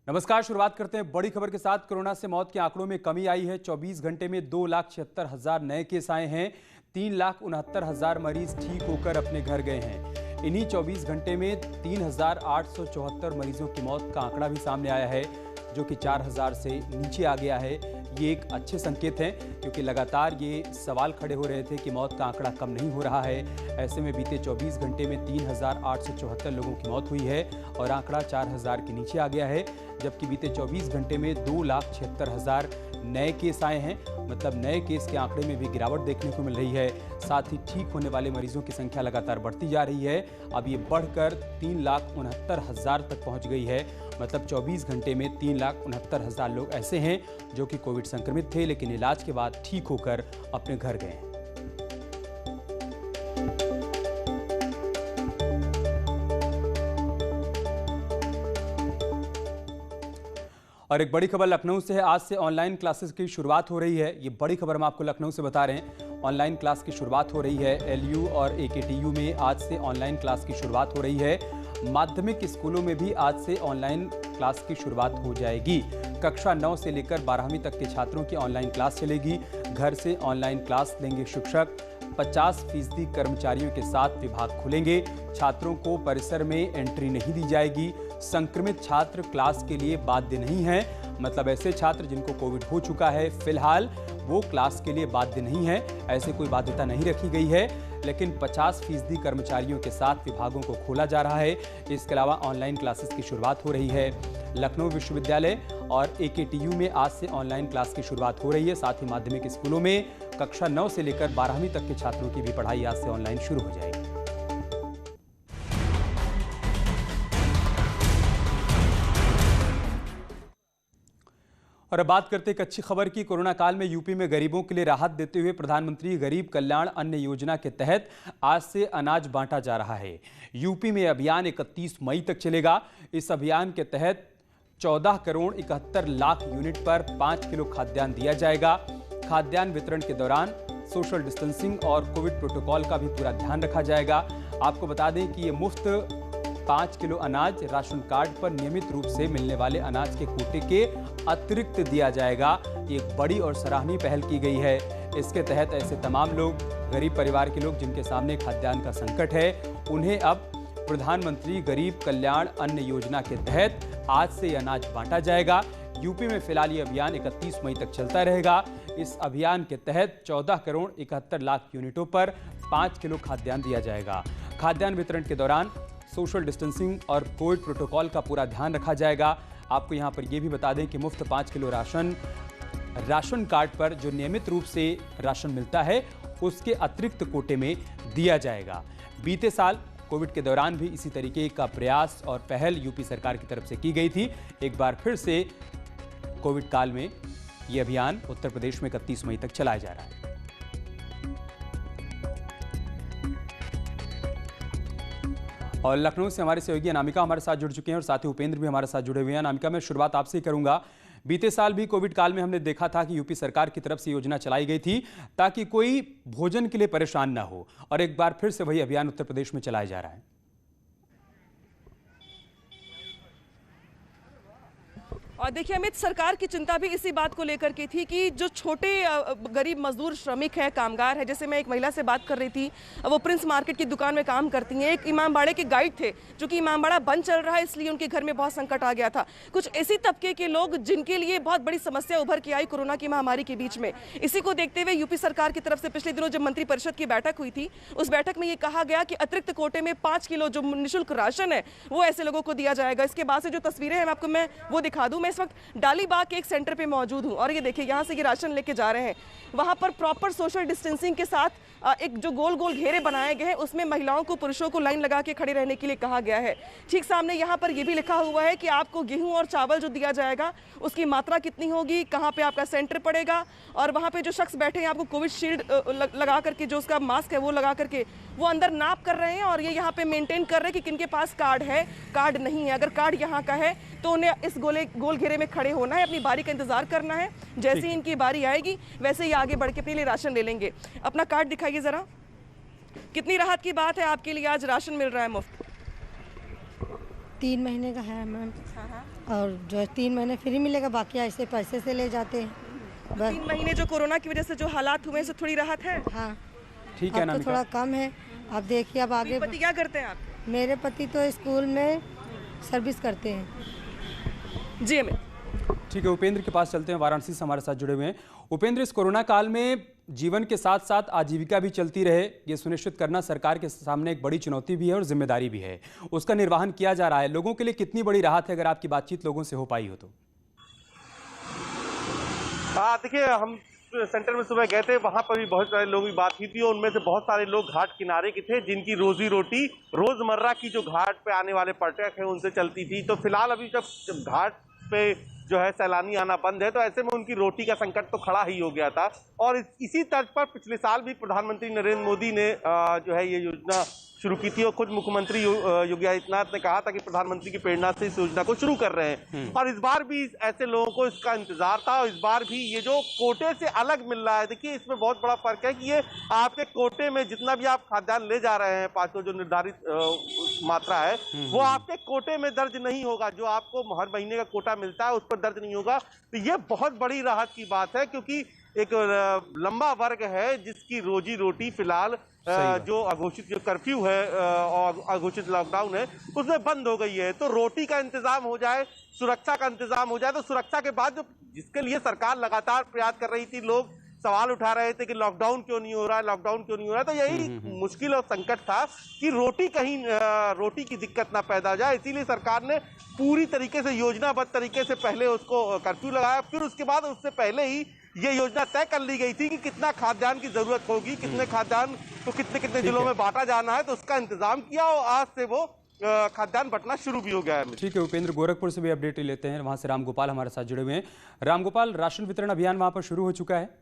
नमस्कार। शुरुआत करते हैं बड़ी खबर के साथ। कोरोना से मौत के आंकड़ों में कमी आई है। 24 घंटे में 2,76,000 नए केस आए हैं। 3,69,000 मरीज ठीक होकर अपने घर गए हैं। इन्हीं 24 घंटे में 3,874 मरीजों की मौत का आंकड़ा भी सामने आया है, जो कि 4,000 से नीचे आ गया है। ये एक अच्छे संकेत हैं, क्योंकि लगातार ये सवाल खड़े हो रहे थे कि मौत का आंकड़ा कम नहीं हो रहा है। ऐसे में बीते 24 घंटे में 3,874 लोगों की मौत हुई है और आंकड़ा 4,000 के नीचे आ गया है। जबकि बीते 24 घंटे में 2,76,000 नए केस आए हैं। मतलब नए केस के आंकड़े में भी गिरावट देखने को मिल रही है। साथ ही ठीक होने वाले मरीजों की संख्या लगातार बढ़ती जा रही है। अब ये बढ़कर 3,69,000 तक पहुंच गई है। मतलब 24 घंटे में 3,69,000 लोग ऐसे हैं जो कि कोविड संक्रमित थे, लेकिन इलाज के बाद ठीक होकर अपने घर गए हैं। और एक बड़ी खबर लखनऊ से है। आज से ऑनलाइन क्लासेस की शुरुआत हो रही है। ये बड़ी खबर हम आपको लखनऊ से बता रहे हैं। ऑनलाइन क्लास की शुरुआत हो रही है। एलयू और एकेटीयू में आज से ऑनलाइन क्लास की शुरुआत हो रही है। माध्यमिक स्कूलों में भी आज से ऑनलाइन क्लास की शुरुआत हो जाएगी। कक्षा 9 से लेकर 12वीं तक के छात्रों की ऑनलाइन क्लास चलेगी। घर से ऑनलाइन क्लास लेंगे शिक्षक। 50% कर्मचारियों के साथ विभाग खुलेंगे। छात्रों को परिसर में एंट्री नहीं दी जाएगी। संक्रमित छात्र क्लास के लिए बाध्य नहीं हैं। मतलब ऐसे छात्र जिनको कोविड हो चुका है फिलहाल, वो क्लास के लिए बाध्य नहीं है। ऐसे कोई बाध्यता नहीं रखी गई है। लेकिन 50% कर्मचारियों के साथ विभागों को खोला जा रहा है। इसके अलावा ऑनलाइन क्लासेस की शुरुआत हो रही है। लखनऊ विश्वविद्यालय और एकेटीयू में आज से ऑनलाइन क्लास की शुरुआत हो रही है। साथ ही माध्यमिक स्कूलों में कक्षा 9 से लेकर 12वीं तक के छात्रों की भी पढ़ाई आज से ऑनलाइन शुरू हो जाएगी। और अब बात करते हैं एक अच्छी खबर की। कोरोना काल में यूपी में गरीबों के लिए राहत देते हुए प्रधानमंत्री गरीब कल्याण अन्न योजना के तहत आज से अनाज बांटा जा रहा है। यूपी में अभियान 31 मई तक चलेगा। इस अभियान के तहत 14 करोड़ 71 लाख यूनिट पर 5 किलो खाद्यान्न दिया जाएगा। खाद्यान्न वितरण के दौरान सोशल डिस्टेंसिंग और कोविड प्रोटोकॉल का भी पूरा ध्यान रखा जाएगा। आपको बता दें कि ये मुफ्त 5 किलो अनाज राशन कार्ड पर नियमित रूप से मिलने वाले अनाज के कोटे के अतिरिक्त दिया जाएगा। ये एक बड़ी और सराहनीय पहल की गई है। इसके तहत ऐसे तमाम लोग, गरीब परिवार के लोग जिनके सामने खाद्यान्न का संकट है, उन्हें अब प्रधानमंत्री गरीब कल्याण अन्न योजना के तहत आज से ये अनाज बांटा जाएगा। यूपी में फिलहाल ये अभियान 31 मई तक चलता रहेगा। इस अभियान के तहत 14 करोड़ 71 लाख यूनिटों पर 5 किलो खाद्यान्न दिया जाएगा। खाद्यान्न वितरण के दौरान सोशल डिस्टेंसिंग और कोविड प्रोटोकॉल का पूरा ध्यान रखा जाएगा। आपको यहां पर यह भी बता दें कि मुफ्त 5 किलो राशन कार्ड पर जो नियमित रूप से राशन मिलता है, उसके अतिरिक्त कोटे में दिया जाएगा। बीते साल कोविड के दौरान भी इसी तरीके का प्रयास और पहल यूपी सरकार की तरफ से की गई थी। एक बार फिर से कोविड काल में यह अभियान उत्तर प्रदेश में 31 मई तक चलाया जा रहा है। और लखनऊ से हमारे सहयोगी अनामिका हमारे साथ जुड़ चुके हैं और साथ ही उपेंद्र भी हमारे साथ जुड़े हुए हैं। अनामिका, मैं शुरुआत आपसे ही करूंगा। बीते साल भी कोविड काल में हमने देखा था कि यूपी सरकार की तरफ से योजना चलाई गई थी ताकि कोई भोजन के लिए परेशान ना हो, और एक बार फिर से वही अभियान उत्तर प्रदेश में चलाया जा रहा है। और देखिए अमित, सरकार की चिंता भी इसी बात को लेकर के थी कि जो छोटे गरीब मजदूर श्रमिक है, कामगार है, जैसे मैं एक महिला से बात कर रही थी, वो प्रिंस मार्केट की दुकान में काम करती हैं। एक इमामबाड़े के गाइड थे, जो कि इमामबाड़ा बंद चल रहा है इसलिए उनके घर में बहुत संकट आ गया था। कुछ ऐसी तबके के लोग जिनके लिए बहुत बड़ी समस्या उभर के आई कोरोना की महामारी के बीच में। इसी को देखते हुए यूपी सरकार की तरफ से पिछले दिनों जब मंत्रिपरिषद की बैठक हुई थी, उस बैठक में ये कहा गया कि अतिरिक्त कोटे में 5 किलो जो निःशुल्क राशन है वो ऐसे लोगों को दिया जाएगा। इसके बाद से जो तस्वीरें हैं आपको मैं वो दिखा दूं। मैं इस वक्त डालीबाग के एक सेंटर पे मौजूद हूँ और ये देखिए यहाँ से ये राशन लेके जा रहे हैं। वहाँ पर प्रॉपर सोशल डिस्टेंसिंग के साथ एक जो गोल गोल घेरे बनाए गए हैं, उसमें महिलाओं को, पुरुषों को लाइन लगा के खड़े रहने के लिए कहा गया है। ठीक सामने यहाँ पर ये भी लिखा हुआ है कि आपको गेहूं और चावल जो दिया जाएगा उसकी मात्रा कितनी होगी, कहाँ पे आपका सेंटर पड़ेगा, और वहाँ पे जो शख्स बैठे हैं आपको कोविड शील्ड लगा करके, जो उसका मास्क है वो लगा करके वो अंदर नाप कर रहे हैं। और ये यहाँ पे मेंटेन कर रहे हैं कि किनके पास कार्ड है, कार्ड नहीं है। अगर कार्ड यहाँ का है तो उन्हें इस गोल घेरे में खड़े होना है, अपनी बारी का इंतजार करना है। जैसे ही इनकी बारी आएगी वैसे ही आगे बढ़ के अपने लिए राशन ले लेंगे। अपना कार्ड दिखाइए जरा। कितनी राहत की बात है आपके लिए, आज राशन मिल रहा है मुफ्त। 3 महीने का है मैम। हाँ। और जो है 3 महीने फ्री मिलेगा, बाकी ऐसे पैसे से ले जाते हैं बस। 3 महीने जो कोरोना की वजह से जो हालात हुए से थोड़ी राहत है। हाँ, ठीक है अब ना तो थोड़ा कम है। अब देखिए अब आगे। पति क्या करते हैं आप? मेरे पति तो स्कूल में सर्विस करते हैं। जी अमित। ठीक है, उपेंद्र के पास चलते हैं, वाराणसी से हमारे साथ जुड़े हुए हैं। उपेंद्र, इस कोरोना काल में जीवन के साथ साथ आजीविका भी चलती रहे, ये सुनिश्चित करना सरकार के सामने एक बड़ी चुनौती भी है और जिम्मेदारी भी है। उसका निर्वहन किया जा रहा है। लोगों के लिए कितनी बड़ी राहत है, अगर आपकी बातचीत लोगों से हो पाई हो तो? देखिए, हम सेंटर में सुबह गए थे, वहां पर भी बहुत सारे लोगों की बात की थी और उनमें से बहुत सारे लोग घाट किनारे के थे जिनकी रोजी रोटी रोजमर्रा की जो घाट पे आने वाले पर्यटक हैं उनसे चलती थी। तो फिलहाल अभी जब घाट पे जो है सैलानी आना बंद है, तो ऐसे में उनकी रोटी का संकट तो खड़ा ही हो गया था। और इसी तर्ज पर पिछले साल भी प्रधानमंत्री नरेंद्र मोदी ने जो है ये योजना शुरू की थी और खुद मुख्यमंत्री योगी आदित्यनाथ ने कहा था कि प्रधानमंत्री की प्रेरणा से इस योजना को शुरू कर रहे हैं। और इस बार भी ऐसे लोगों को इसका इंतजार था और इस बार भी ये जो कोटे से अलग मिल रहा है, देखिए इसमें बहुत बड़ा फर्क है कि ये आपके कोटे में जितना भी आप खाद्यान्न ले जा रहे हैं, 500 जो निर्धारित मात्रा है, वो आपके कोटे में दर्ज नहीं होगा। जो आपको हर महीने का कोटा मिलता है उस पर दर्ज नहीं होगा। तो ये बहुत बड़ी राहत की बात है, क्योंकि एक लंबा वर्ग है जिसकी रोजी रोटी फिलहाल जो अघोषित जो कर्फ्यू है और अघोषित लॉकडाउन है उसमें बंद हो गई है। तो रोटी का इंतजाम हो जाए, सुरक्षा का इंतजाम हो जाए, तो सुरक्षा के बाद जो जिसके लिए सरकार लगातार प्रयास कर रही थी, लोग सवाल उठा रहे थे कि लॉकडाउन क्यों नहीं हो रहा है, लॉकडाउन क्यों नहीं हो रहा है, तो यही मुश्किल और संकट था कि रोटी की दिक्कत ना पैदा हो जाए। इसीलिए सरकार ने पूरी तरीके से योजनाबद्ध तरीके से पहले उसको कर्फ्यू लगाया, फिर उसके बाद उससे पहले ही ये योजना तय कर ली गई थी कि कितना खाद्यान्न की जरूरत होगी, कितने खाद्यान्न को कितने जिलों में बांटा जाना है, तो उसका इंतजाम किया और आज से वो खाद्यान्न बंटना शुरू भी हो गया है। ठीक है उपेंद्र, गोरखपुर से भी अपडेट लेते हैं, वहां से रामगोपाल हमारे साथ जुड़े हुए हैं। रामगोपाल, राशन वितरण अभियान वहां पर शुरू हो चुका है?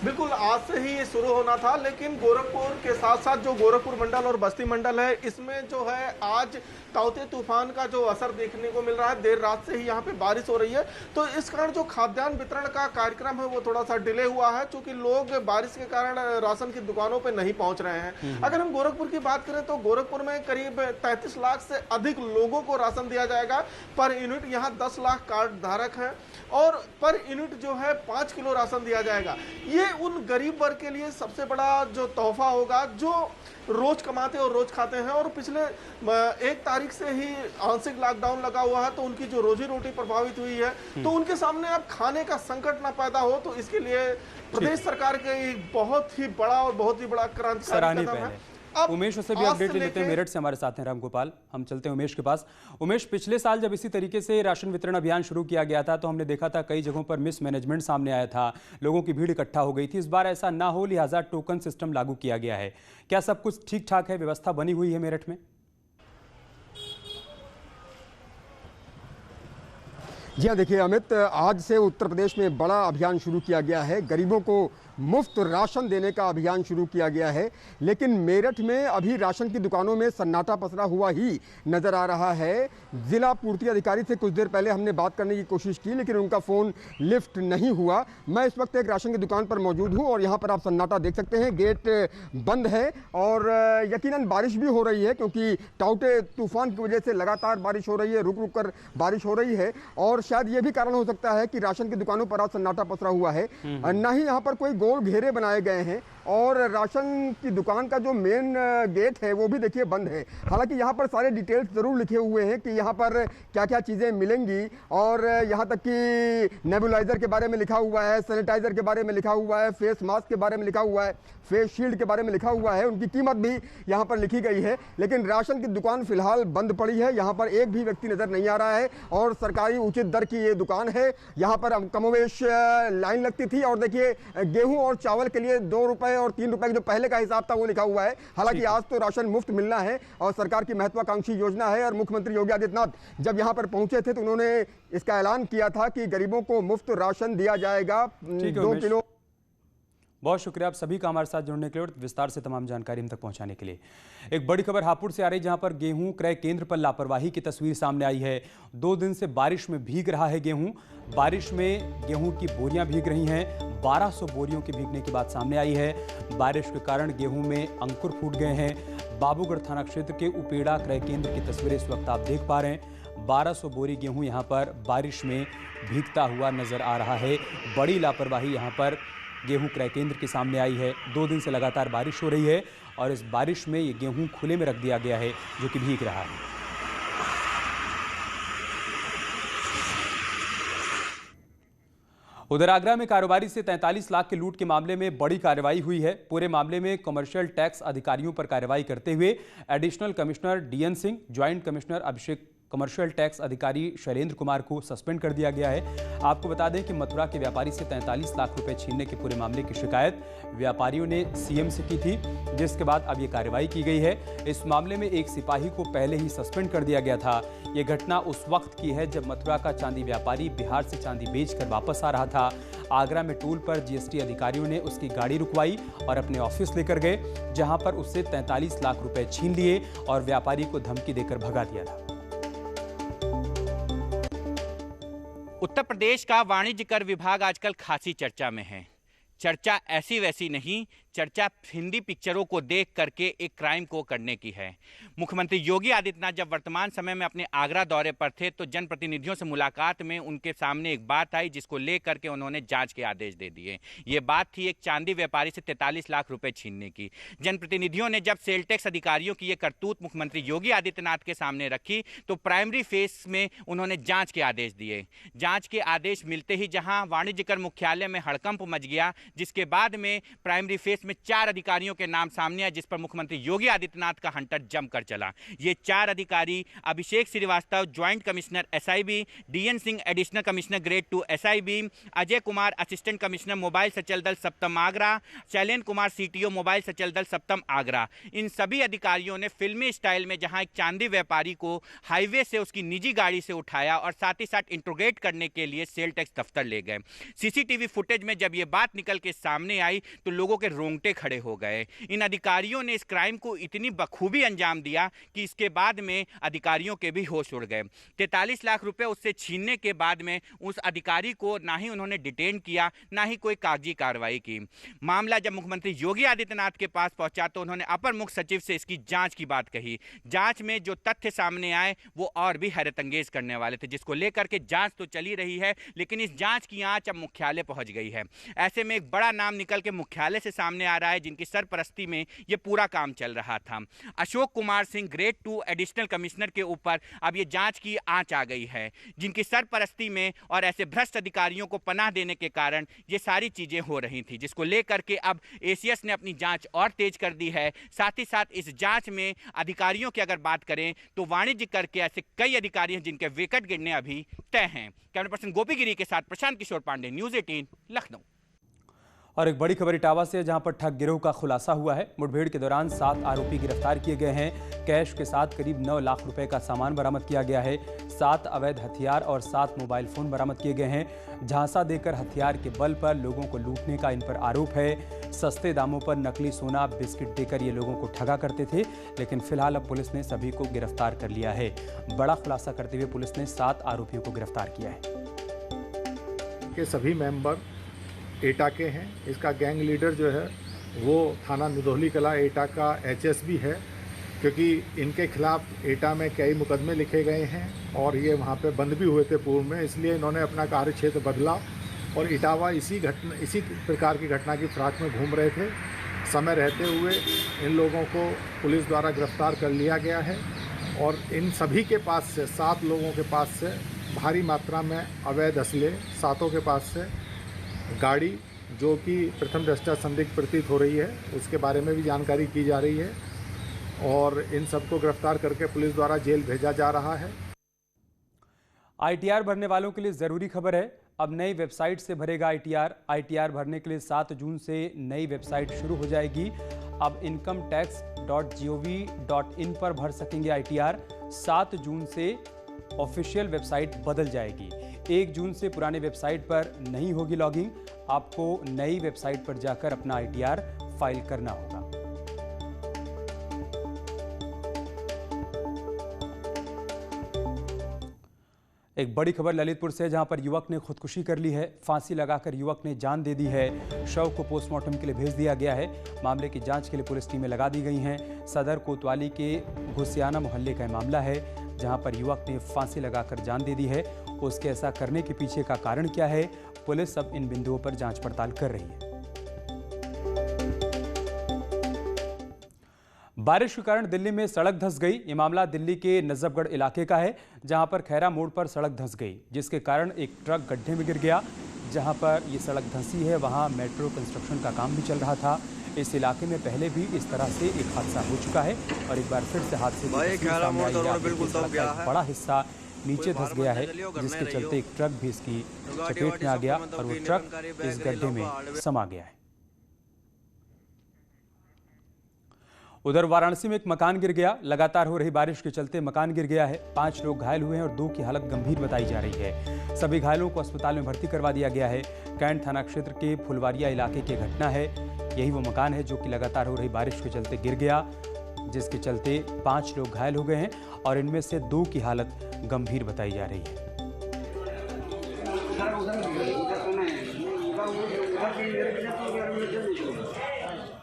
बिल्कुल, आज से ही ये शुरू होना था, लेकिन गोरखपुर के साथ साथ जो गोरखपुर मंडल और बस्ती मंडल है, इसमें जो है आज ताउते तूफान का जो असर देखने को मिल रहा है। देर रात से ही यहाँ पे बारिश हो रही है, तो इस कारण जो खाद्यान्न वितरण का कार्यक्रम है वो थोड़ा सा डिले हुआ है, क्योंकि लोग बारिश के कारण राशन की दुकानों पे नहीं पहुंच रहे हैं। अगर हम गोरखपुर की बात करें तो गोरखपुर में करीब 33 लाख से अधिक लोगों को राशन दिया जाएगा। पर यूनिट यहाँ 10 लाख कार्ड धारक हैं और पर यूनिट जो है 5 किलो राशन दिया जाएगा। ये उन गरीब वर्ग के लिए सबसे बड़ा जो तोहफा होगा जो रोज कमाते और रोज खाते हैं। और पिछले 1 तारीख से ही आंशिक लॉकडाउन लगा हुआ है, तो उनकी जो रोजी रोटी प्रभावित हुई है, तो उनके सामने अब खाने का संकट ना पैदा हो, तो इसके लिए प्रदेश सरकार के एक बहुत ही बड़ा और बहुत ही बड़ा क्रांतिकारी कदम है। उमेश से भी अपडेट लेते हैं, मेरठ से हमारे साथ हैं रामगोपाल। हम चलते हैं उमेश के पास। उमेश, पिछले साल जब इसी तरीके से राशन वितरण अभियान शुरू किया गया था तो हमने देखा था कई जगहों पर मिसमैनेजमेंट सामने आया था, लोगों की भीड़ इकट्ठा हो गई थी। इस बार ऐसा ना हो, लिहाजा टोकन सिस्टम लागू किया गया है। क्या सब कुछ ठीक ठाक है, व्यवस्था बनी हुई है मेरठ में? जी हाँ, देखिए अमित, आज से उत्तर प्रदेश में बड़ा अभियान शुरू किया गया है। गरीबों को मुफ्त राशन देने का अभियान शुरू किया गया है, लेकिन मेरठ में अभी राशन की दुकानों में सन्नाटा पसरा हुआ ही नजर आ रहा है। जिला पूर्ति अधिकारी से कुछ देर पहले हमने बात करने की कोशिश की, लेकिन उनका फ़ोन लिफ्ट नहीं हुआ। मैं इस वक्त एक राशन की दुकान पर मौजूद हूँ और यहाँ पर आप सन्नाटा देख सकते हैं, गेट बंद है और यकीनन बारिश भी हो रही है, क्योंकि ताउते तूफान की वजह से लगातार बारिश हो रही है, रुक रुक कर बारिश हो रही है। और शायद ये भी कारण हो सकता है कि राशन की दुकानों पर आज सन्नाटा पसरा हुआ है। न ही यहाँ पर कोई गोल घेरे बनाए गए हैं और राशन की दुकान का जो मेन गेट है वो भी देखिए बंद है। हालांकि यहाँ पर सारे डिटेल्स जरूर लिखे हुए हैं कि यहाँ पर क्या क्या चीज़ें मिलेंगी, और यहाँ तक कि नेबुलाइजर के बारे में लिखा हुआ है, सैनिटाइजर के बारे में लिखा हुआ है, फेस मास्क के बारे में लिखा हुआ है, फेस शील्ड के बारे में लिखा हुआ है, उनकी कीमत भी यहाँ पर लिखी गई है। लेकिन राशन की दुकान फिलहाल बंद पड़ी है, यहाँ पर एक भी व्यक्ति नजर नहीं आ रहा है और सरकारी उचित दर की ये दुकान है। यहाँ पर कमोवेश लाइन लगती थी और देखिए गेहूं और चावल के लिए 2 रुपए और 3 रुपए जो पहले का हिसाब था वो लिखा हुआ है। हालांकि आज तो राशन मुफ्त मिलना है और सरकार की महत्वाकांक्षी योजना है। और मुख्यमंत्री योगी आदित्यनाथ जब यहाँ पर पहुंचे थे तो उन्होंने इसका ऐलान किया था कि गरीबों को मुफ्त राशन दिया जाएगा 2 किलो। बहुत शुक्रिया आप सभी का हमारे साथ जुड़ने के लिए और विस्तार से तमाम जानकारी हम तक पहुंचाने के लिए। एक बड़ी खबर हापुड़ से आ रही है, जहां पर गेहूं क्रय केंद्र पर लापरवाही की तस्वीर सामने आई है। 2 दिन से बारिश में भीग रहा है गेहूं। बारिश में गेहूं की बोरियां भीग रही हैं। 1200 बोरियों के भीगने की बात सामने आई है। बारिश के कारण गेहूं में अंकुर फूट गए हैं। बाबूगढ़ थाना क्षेत्र के उपेड़ा क्रय केंद्र की तस्वीरें इस वक्त आप देख पा रहे हैं। 1200 बोरी गेहूं यहां पर बारिश में भीगता हुआ नजर आ रहा है। बड़ी लापरवाही यहां पर गेहूं क्रय केंद्र के सामने आई है। 2 दिन से लगातार बारिश हो रही है और इस बारिश में ये गेहूं खुले में रख दिया गया है, जो कि भीग रहा है। उधर आगरा में कारोबारी से 43 लाख के लूट के मामले में बड़ी कार्रवाई हुई है। पूरे मामले में कमर्शियल टैक्स अधिकारियों पर कार्रवाई करते हुए additional commissioner DN Singh, joint commissioner Abhishek, commercial tax अधिकारी शैलेंद्र कुमार को सस्पेंड कर दिया गया है। आपको बता दें कि मथुरा के व्यापारी से 43 लाख रुपए छीनने के पूरे मामले की शिकायत व्यापारियों ने सीएम से की थी, जिसके बाद अब ये कार्रवाई की गई है। इस मामले में एक सिपाही को पहले ही सस्पेंड कर दिया गया था। ये घटना उस वक्त की है जब मथुरा का चांदी व्यापारी बिहार से चांदी बेचकर वापस आ रहा था। आगरा में टोल पर जीएसटी अधिकारियों ने उसकी गाड़ी रुकवाई और अपने ऑफिस लेकर गए, जहां पर उससे 43 लाख रुपए छीन लिए और व्यापारी को धमकी देकर भगा दिया था। उत्तर प्रदेश का वाणिज्य कर विभाग आजकल खासी चर्चा में है। चर्चा ऐसी वैसी नहीं, चर्चा हिंदी पिक्चरों को देख करके एक क्राइम को करने की है। मुख्यमंत्री योगी आदित्यनाथ जब वर्तमान समय में अपने आगरा दौरे पर थे तो जनप्रतिनिधियों से मुलाकात में उनके सामने एक बात आई, जिसको लेकर के उन्होंने जांच के आदेश दे दिए। ये बात थी एक चांदी व्यापारी से 43 लाख रुपए छीनने की। जनप्रतिनिधियों ने जब सेल टैक्स अधिकारियों की ये करतूत मुख्यमंत्री योगी आदित्यनाथ के सामने रखी तो प्राइमरी फेस में उन्होंने जाँच के आदेश दिए। जाँच के आदेश मिलते ही जहाँ वाणिज्य कर मुख्यालय में हड़कंप मच गया, जिसके बाद में प्राइमरी फेस में 4 अधिकारियों के नाम सामने आए, जिस पर मुख्यमंत्री योगी आदित्यनाथ का हंटर जमकर चला। ये 4 अधिकारी Abhishek Srivastava joint commissioner SIB, DN Singh additional commissioner grade 2 SIB, Ajay Kumar assistant commissioner mobile सचल दल सप्तम आगरा, शैलेंद्र कुमार सीटीओ मोबाइल सचल दल सप्तम आगरा। इन सभी अधिकारियों ने फिल्मी स्टाइल में जहां एक चांदी व्यापारी को हाईवे से उसकी निजी गाड़ी से उठाया और साथ ही साथ इंट्रोगेट करने के लिए सेल टैक्स दफ्तर ले गए। सीसीटीवी फुटेज में जब ये बात निकल के सामने आई तो लोगों के रोंगटे खड़े हो गए। इन अधिकारियों ने इस क्राइम को इतनी बखूबी अंजाम दिया कि इसके बाद में अधिकारियों के भी होश उड़ गए। 43 लाख रुपए उससे छीनने के बाद में उस अधिकारी को ना ही उन्होंने डिटेन किया, ना ही कोई कागजी कार्रवाई की। मामला जब मुख्यमंत्री योगी आदित्यनाथ के पास पहुंचा तो उन्होंने अपर मुख्य सचिव से इसकी जांच की बात कही। जांच में जो तथ्य सामने आए वो और भी हैरतअंगेज करने वाले थे, जिसको लेकर के जांच तो चली रही है, लेकिन इस जांच की आंच अब मुख्यालय पहुंच गई है। ऐसे में एक बड़ा नाम निकल के मुख्यालय से सामने आ रहा है, जिनकी सरपरस्ती में ये पूरा काम चल रहा था। Ashok Kumar Singh grade 2 additional commissioner के ऊपर अब ये जांच की आंच आ गई है, जिनकी सरपरस्ती में और ऐसे भ्रष्ट अधिकारियों को पनाह देने के कारण ये सारी चीजें हो रही थी, जिसको लेकर के अब एसीएस ने अपनी जांच और तेज कर दी है। साथ ही साथ इस जांच में अधिकारियों की अगर बात करें तो वाणिज्य कर के ऐसे कई अधिकारी हैं जिनके विकेट गिरने अभी तय हैं। कैमरा पर्सन गोपी गिरी के साथ प्रशांत किशोर पांडे, न्यूज़ 18 लखनऊ। और एक बड़ी खबर इटावा से, जहां पर ठग गिरोह का खुलासा हुआ है। मुठभेड़ के दौरान 7 आरोपी गिरफ्तार किए गए हैं। कैश के साथ करीब 9 लाख रुपए का सामान बरामद किया गया है। 7 अवैध हथियार और 7 मोबाइल फोन बरामद किए गए हैं। झांसा देकर हथियार के बल पर लोगों को लूटने का इन पर आरोप है। सस्ते दामों पर नकली सोना, बिस्किट देकर ये लोगों को ठगा करते थे, लेकिन फिलहाल अब पुलिस ने सभी को गिरफ्तार कर लिया है। बड़ा खुलासा करते हुए पुलिस ने 7 आरोपियों को गिरफ्तार किया है। के सभी मेंबर एटा के हैं। इसका गैंग लीडर जो है वो थाना निदोहली कला एटा का एचएस भी है, क्योंकि इनके खिलाफ एटा में कई मुकदमे लिखे गए हैं और ये वहाँ पे बंद भी हुए थे पूर्व में, इसलिए इन्होंने अपना कार्य क्षेत्र बदला और इटावा इसी प्रकार की घटना की फिराक में घूम रहे थे। समय रहते हुए इन लोगों को पुलिस द्वारा गिरफ्तार कर लिया गया है और इन सभी के पास से 7 लोगों के पास से भारी मात्रा में अवैध असले, 7 के पास से गाड़ी जो कि प्रथम दृष्टया संदिग्ध प्रतीत हो रही है, उसके बारे में भी जानकारी की जा रही है और इन सबको गिरफ्तार करके पुलिस द्वारा जेल भेजा जा रहा है। आईटीआर भरने वालों के लिए जरूरी खबर है। अब नई वेबसाइट से भरेगा आईटीआर। आईटीआर भरने के लिए 7 जून से नई वेबसाइट शुरू हो जाएगी। अब incometax.gov.in पर भर सकेंगे आईटीआर। 7 जून से ऑफिशियल वेबसाइट बदल जाएगी। 1 जून से पुराने वेबसाइट पर नहीं होगी लॉगिंग। आपको नई वेबसाइट पर जाकर अपना ITR फाइल करना होगा। एक बड़ी खबर ललितपुर से, जहां पर युवक ने खुदकुशी कर ली है। फांसी लगाकर युवक ने जान दे दी है। शव को पोस्टमार्टम के लिए भेज दिया गया है। मामले की जांच के लिए पुलिस टीमें लगा दी गई हैं। सदर कोतवाली के घुसियाना मोहल्ले का मामला है, जहां पर युवक ने फांसी लगाकर जान दे दी है। उसके ऐसा करने के पीछे का कारण क्या है, पुलिस अब इन बिंदुओं पर जांच पड़ताल कर रही है। बारिश के कारण दिल्ली में सड़क धंस गई। ये मामला दिल्ली के नजफगढ़ इलाके का है, जहां पर खैरा मोड़ पर सड़क धंस गई, जिसके कारण एक ट्रक गड्ढे में गिर गया। जहां पर ये सड़क धंसी है, वहां मेट्रो कंस्ट्रक्शन का काम भी चल रहा था। इस इलाके में पहले भी इस तरह से एक हादसा हो चुका है और एक बार फिर से हादसे की बड़ा हिस्सा नीचे धंस गया है, जिसके चलते एक ट्रक भी इसकी चपेट में आ गया और वो ट्रक इस गड्ढे में समा गया है। उधर वाराणसी में एक मकान गिर गया। लगातार हो रही बारिश के चलते मकान गिर गया है। 5 लोग घायल हुए हैं और 2 की हालत गंभीर बताई जा रही है। सभी घायलों को अस्पताल में भर्ती करवा दिया गया है। कैंट थाना क्षेत्र के फुलवारिया इलाके की घटना है। यही वो मकान है जो कि लगातार हो रही बारिश के चलते गिर गया, जिसके चलते 5 लोग घायल हो गए हैं और इनमें से 2 की हालत गंभीर बताई जा रही है।